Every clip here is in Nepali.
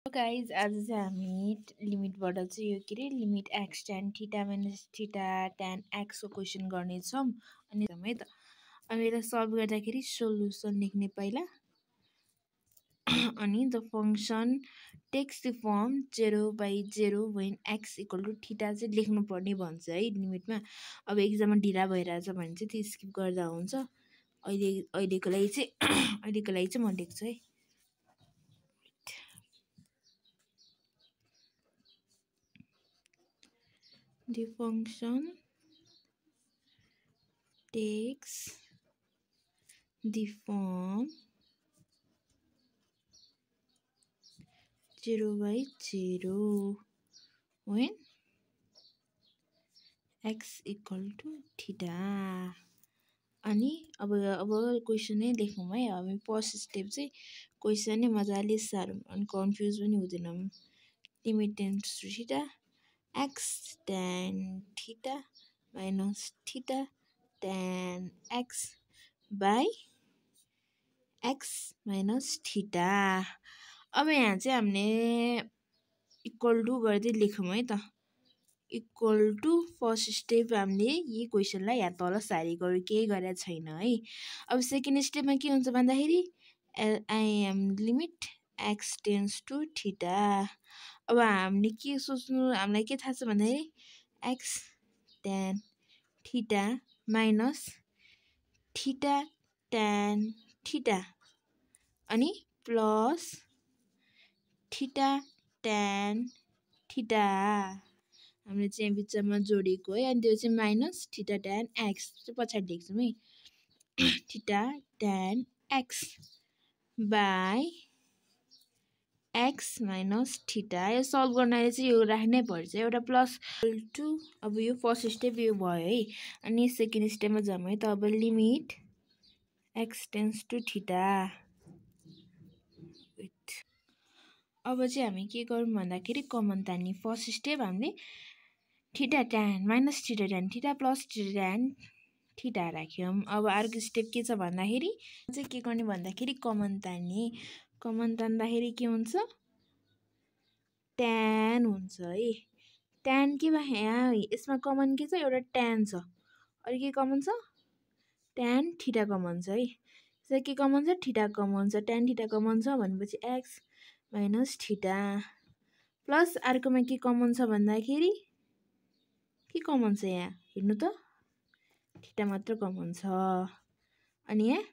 गाइज आज चाहिँ हामी लिमिटबाट चाहिँ यो के अरे limit x tan theta minus theta tan x को क्वेसन गर्नेछौँ अनि है त अब यसलाई सल्भ गर्दाखेरि सोल्युसन लेख्ने पहिला अनि the function takes the form 0/0 when x equal to theta चाहिँ लेख्नुपर्ने भन्छ है लिमिटमा। अब एक्जाममा ढिला भइरहेछ भने चाहिँ त्यो स्किप गर्दा हुन्छ। अहिलेको लागि चाहिँ म लेख्छु है। The function takes the form 0/0 when x equal to theta। अनि अब क्वेसनै लेखौँ है। हामी फर्स्ट स्टेप चाहिँ क्वेसनै मजाले सारौँ अनि कन्फ्युज पनि हुँदैनौँ। Limit tends to theta x tan theta minus theta tan x by x minus theta. अब यहाँ चाहिँ हामीले इक्वल टु गर्दै लेखौँ है त। इक्वल टु फर्स्ट स्टेप हामीले यही क्वेसनलाई यहाँ तल सारेको केही गरेको छैन है। अब सेकेन्ड स्टेपमा के हुन्छ भन्दाखेरि एम limit x tends to theta. अब हामीले के सोच्नु, हामीलाई के थाहा छ भन्दाखेरि x tan theta minus theta tan theta अनि प्लस थीटा tan थीटा हामीले चाहिँ बिचमा जोडेको है। अनि त्यो चाहिँ माइनस थीटा tan x चाहिँ पछाडि लेख्छौँ है। Theta tan x by x minus theta. यो सल्भ गर्नाले चाहिँ यो राख्नै पर्छ एउटा प्लस टु। अब यो फर्स्ट स्टेप यो भयो है। अनि सेकेन्ड स्टेपमा जाउँ है त। अब limit x tends to theta. अब चाहिँ हामी के गरौँ भन्दाखेरि कमन तान्ने। फर्स्ट स्टेप हामीले theta tan minus theta tan theta plus theta tan theta राख्यौँ। अब अर्को स्टेप के छ भन्दाखेरि चाहिँ के गर्ने भन्दाखेरि कमन तान्ने। कमन तान्दाखेरि के हुन्छ tan हुन्छ है। tan के भयो यहाँ यसमा कमन के छ एउटा tan छ। अरू के कमन छ tan थीटा कमन छ है। यसमा के कमन छ थीटा कमन छ। tan थीटा कमन छ भनेपछि एक्स माइनस थीटा प्लस अर्कोमा के कमन छ भन्दाखेरि के कमन छ यहाँ हेर्नु त थीटा मात्र कमन छ। अनि यहाँ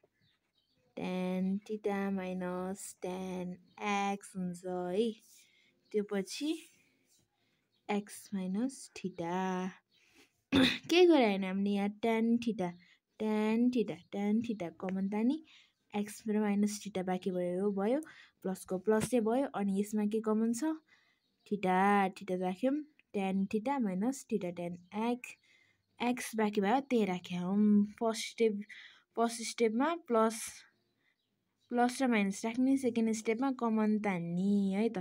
tan theta minus tan x हुन्छ है। त्यो पछि एक्स माइनस थीटा के गराएन हामीले यहाँ tan थीटा कमन तानी एक्स र माइनस थीटा बाँकी भयो प्लसको प्लसै भयो। अनि यसमा के कमन छ थीटा राख्यौँ tan theta minus theta tan x बाँकी भयो त्यही राख्यौँ। फर्स्ट स्टेपमा प्लस र माइनस राख्ने, सेकेन्ड स्टेपमा कमन तान्ने है त।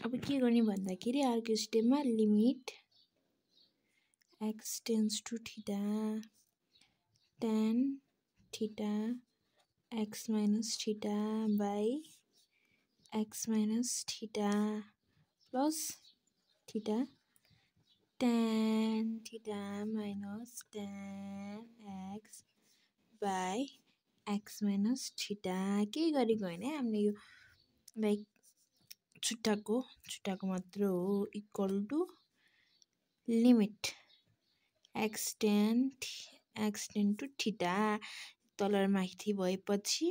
अब के गर्ने भन्दाखेरि अर्को स्टेपमा limit x tends to theta tan theta x minus theta by x minus theta plus theta tan theta minus tan x by x minus theta. के गरेको होइन हामीले यो लाइक छुट्टाको मात्र हो। Equal to limit x ten to theta तल र माथि भएपछि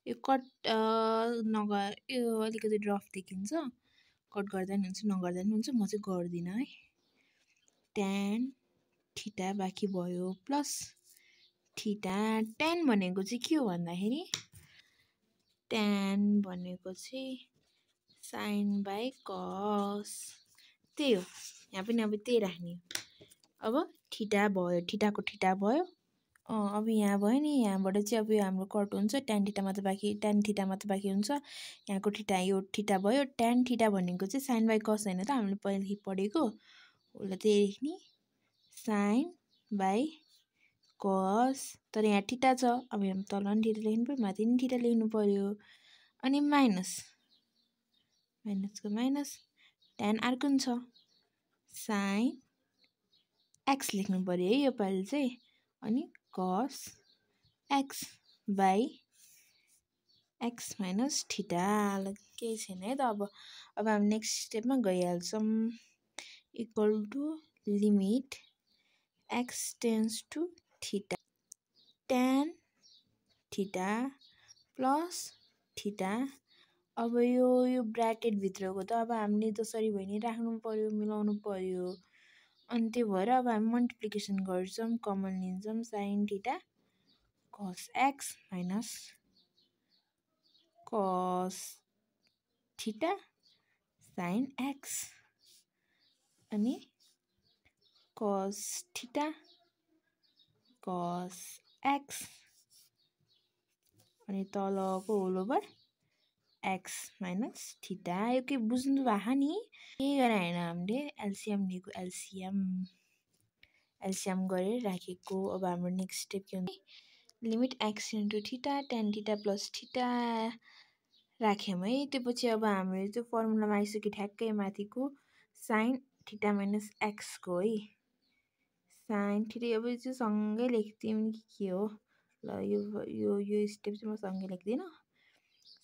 यो कट यो अलिकति रफ देखिन्छ। कट गर्दा नि हुन्छ नगर्दा नि हुन्छ। म चाहिँ गर्दिनँ है। tan थीटा बाँकी भयो प्लस थीटा। tan भनेको चाहिँ के हो भन्दाखेरि tan भनेको चाहिँ साइन बाई कस त्यही हो। यहाँ पनि अब त्यही राख्ने। अब थीटा भयो थीटाको थीटा भयो। अब यहाँ भयो नि यहाँबाट चाहिँ अब यो हाम्रो कट हुन्छ tan थीटा मात्र बाँकी हुन्छ। यहाँको थीटा यो थीटा भयो। tan थीटा भनेको चाहिँ साइन बाई कस होइन त हामीले पहिलेदेखि पढेको उसलाई त्यही लेख्ने साइन बाई कस। तर यहाँ थीटा छ अब यहाँ तल पनि थीटा लेख्नु पऱ्यो माथि पनि थीटा लेख्नु पऱ्यो। अनि माइनस माइनसको माइनस tan अर्को छ sin x लेख्नु पर्यो है योपालि चाहिँ अनि cos x by x minus theta केही छैन है त अब हामी नेक्स्ट स्टेपमा गइहाल्छौँ equal to limit x tends to theta tan theta plus theta अब यो ब्राकेट भित्रको त अब हामीले जसरी भए नि राख्नु पर्यो मिलाउनु पर्यो अनि त्यो भएर अब हामी मल्टिप्लिकेसन गर्छौँ कमन लिन्छौँ sin theta cos x minus cos theta sin x अनि cos थीटा cos x अनि तलको whole over x minus theta यो के बुझ्नु भएको नि के गरे हैन हामीले एलसीएम लिएको एलसीएम गरेर राखेको अब हाम्रो नेक्स्ट स्टेप के हुन्छ limit x into theta tan theta plus theta राख्यौँ है त्यसपछि अब हाम्रो त्यो फर्मुलामा आइसक्यो ठ्याक्कै माथिको sin थीटा माइनस x को है sin थीटा अब चाहिँ सँगै लेख्दियौँ कि के हो ल यो स्टेप चाहिँ म सँगै लेख्दिनँ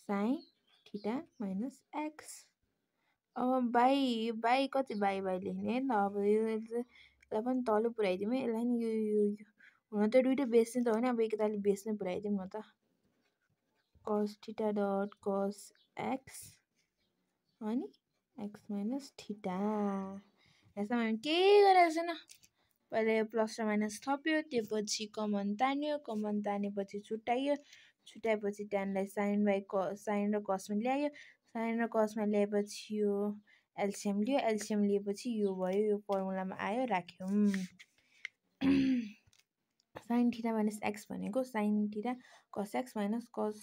sin थीटा माइनस x अब बाई कति बाई लेख्ने है त अब यसलाई पनि तल पुऱ्याइदिउँ है यसलाई नि यो हुन त दुइटै बेस नै त हो नि अब एकताले बेस नै पुऱ्याइदिउँ न त cos theta dot cos x अनि x माइनस थीटा यसमा हामी केही गरेको छैन पहिला यो प्लस र माइनस थप्यो त्यसपछि कमन तानेपछि छुट्याएपछि ट्यानलाई साइन र कसमा ल्यायो साइन र कसमा ल्याएपछि यो एलसीएम लिएपछि यो भयो यो फर्मुलामा आयो राख्यौँ sin थीटा माइनस x भनेको sin theta cos x minus cos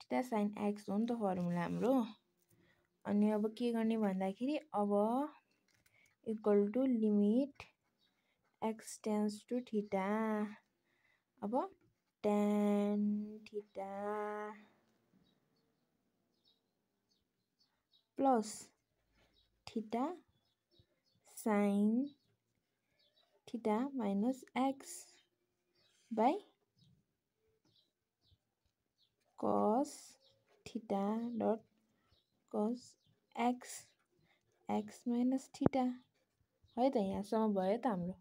theta sin x हो नि त फर्मुला हाम्रो अनि अब के गर्ने भन्दाखेरि अब equal to limit x tends to theta अब tan theta plus theta sin theta minus x by cos theta dot cos x minus theta है त यहाँसम्म भयो त हाम्रो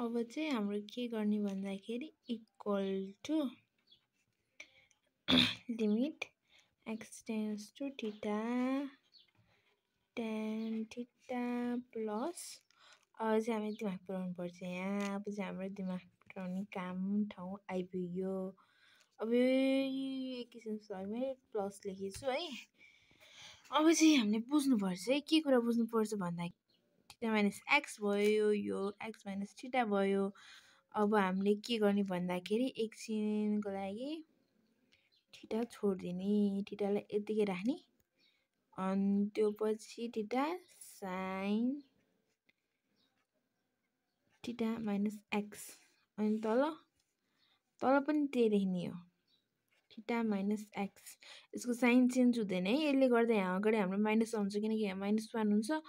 अब चाहिँ हाम्रो के गर्ने भन्दाखेरि equal to limit x tends to theta tan theta plus अब चाहिँ हामी दिमाग पुऱ्याउनु पर्छ यहाँ अब चाहिँ हाम्रो दिमाग पुऱ्याउने ठाउँ आइपुग्यो अब एक किसिमले प्लस लेखेछु है अब चाहिँ हामीले बुझ्नुपर्छ है के कुरा बुझ्नुपर्छ भन्दा थीटा माइनस एक्स भयो यो एक्स माइनस थीटा भयो अब हामीले के गर्ने भन्दाखेरि एकछिनको लागि थीटा छोडिदिने थीटालाई यतिकै राख्ने अनि त्यो पछि theta sine theta minus x अनि तल पनि त्यही लेख्ने हो थीटा माइनस एक्स यसको साइन चेन्ज हुँदैन है यसले गर्दा यहाँ अगाडि हाम्रो माइनस आउँछ किनकि यहाँ -1 हुन्छ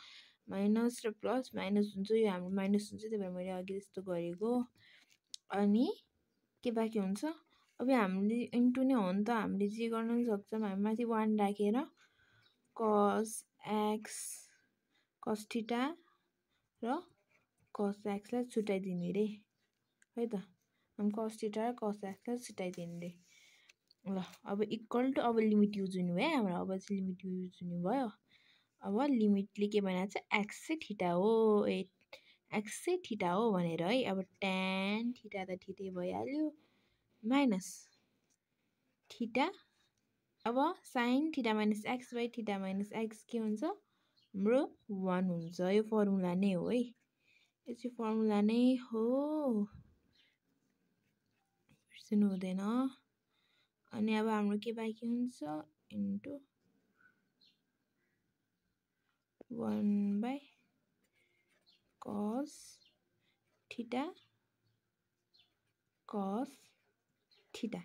माइनस र प्लस माइनस हुन्छ यो हाम्रो माइनस हुन्छ त्यही भएर मैले अघि जस्तो गरेको अनि के बाँकी हुन्छ अब हामीले इन्टु नै हो नि त हामीले जे गर्न पनि सक्छौँ हामी माथि 1 राखेर cos x cos थीटा र cos x लाई छुट्याइदिने रे है त हम cos थीटा र cos x लाई छुट्याइदिने रे ल अब इक्वल टु अब लिमिट युज हुने भयो हाम्रो अब चाहिँ लिमिट युज हुने भयो अब लिमिटले के भनेको छ x चाहिँ थीटा हो x चाहिँ थीटा हो भनेर है अब tan थीटा त थीटै भइहाल्यो माइनस थीटा अब sin theta minus x by theta minus x के हुन्छ हाम्रो 1 हुन्छ यो फर्मुला नै हो है यो चाहिँ फर्मुला नै हो बिर्सनु हुँदैन अनि अब हाम्रो के बाँकी हुन्छ into 1 by cos theta cos theta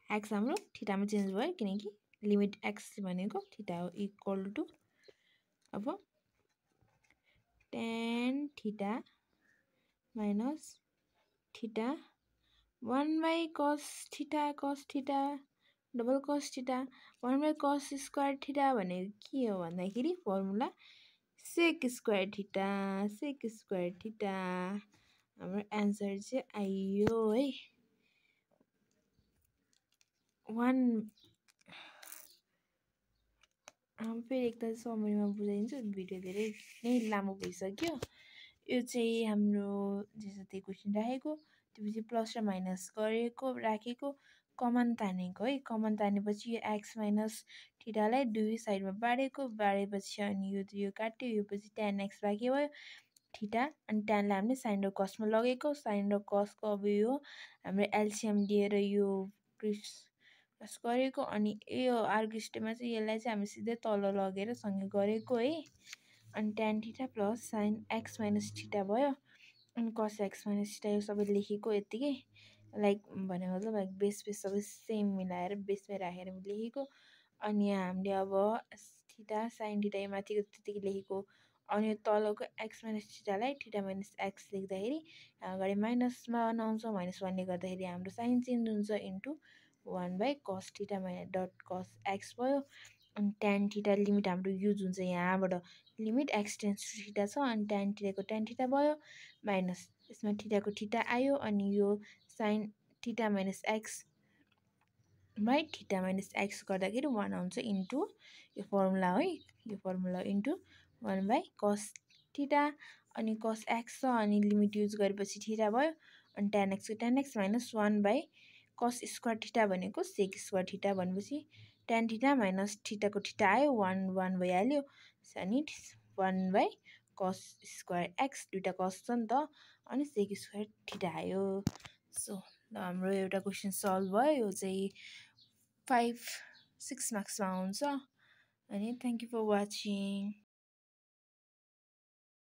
x हाम्रो थीटामा चेन्ज भयो किनकि लिमिट एक्स भनेको थीटा हो इक्वल टु अब tan theta minus theta 1/cos theta double cos theta 1/cos square theta भनेको के हो भन्दाखेरि फर्मुला सेक स्क्वायर थीटा हाम्रो एन्सर चाहिँ आइयो है 1 फेरि एकताल समरीमा बुझाइदिन्छु भिडियो धेरै नै लामो भइसक्यो यो चाहिँ हाम्रो जति क्वेसन राखेको त्यसपछि प्लस र माइनस गरेको राखेको कमन तानेको है कमन तानेपछि यो एक्स माइनस थीटालाई दुई साइडमा बाँडेपछि अनि यो काट्यो यो पछि tan x बाँकी भयो थीटा अनि tanलाई हामीले साइन र कसमा लगेको साइन र कसको अब यो हाम्रो एलसिएम दिएर यो प्लस गरेको अनि यो आर्को स्टेपमा चाहिँ यसलाई चाहिँ हामी सिधै तल लगेर सँगै गरेको है अनि tan theta plus sine x minus theta भयो अनि कस एक्स माइनस थीटा यो सबै लेखेको यत्तिकै लाइक भनेको मतलब लाइक बेस सबै सेम मिलाएर बेसमै राखेर लेखेको अनि यहाँ हामीले अब थीटा साइन थीटा यो माथिको त्यतिकै लेखेको अनि तलको एक्स माइनस थीटालाई थीटा माइनस एक्स लेख्दाखेरि अगाडि माइनसमा आउँछ -1ले गर्दाखेरि हाम्रो साइन चेन्ज हुन्छ into 1/cos theta minus dot cos x भयो अनि tan थीटा लिमिट हाम्रो युज हुन्छ यहाँबाट limit x tends to theta छ अनि tan थीटाको tan थीटा भयो माइनस यसमा थीटाको थीटा आयो अनि यो sine theta minus x by theta minus x गर्दाखेरि 1 आउँछ इन्टु यो फर्मुला है यो फर्मुला इन्टु 1/cos थीटा अनि cos एक्स छ अनि लिमिट युज गरेपछि थीटा भयो अनि tan x minus 1/cos square theta भनेको सेक स्क्वायर थीटा भनेपछि tan थीटा माइनस थीटाको थीटा आयो 1 भइहाल्यो अनि 1/cos स्क्वायर एक्स दुईटा cos छ नि त अनि सेक स्क्वायर थीटा आयो सो हाम्रो एउटा क्वेसन सल्भ भयो यो चाहिँ 5-6 मार्क्समा आउँछ अनि थ्याङ्क यू फर वाचिङ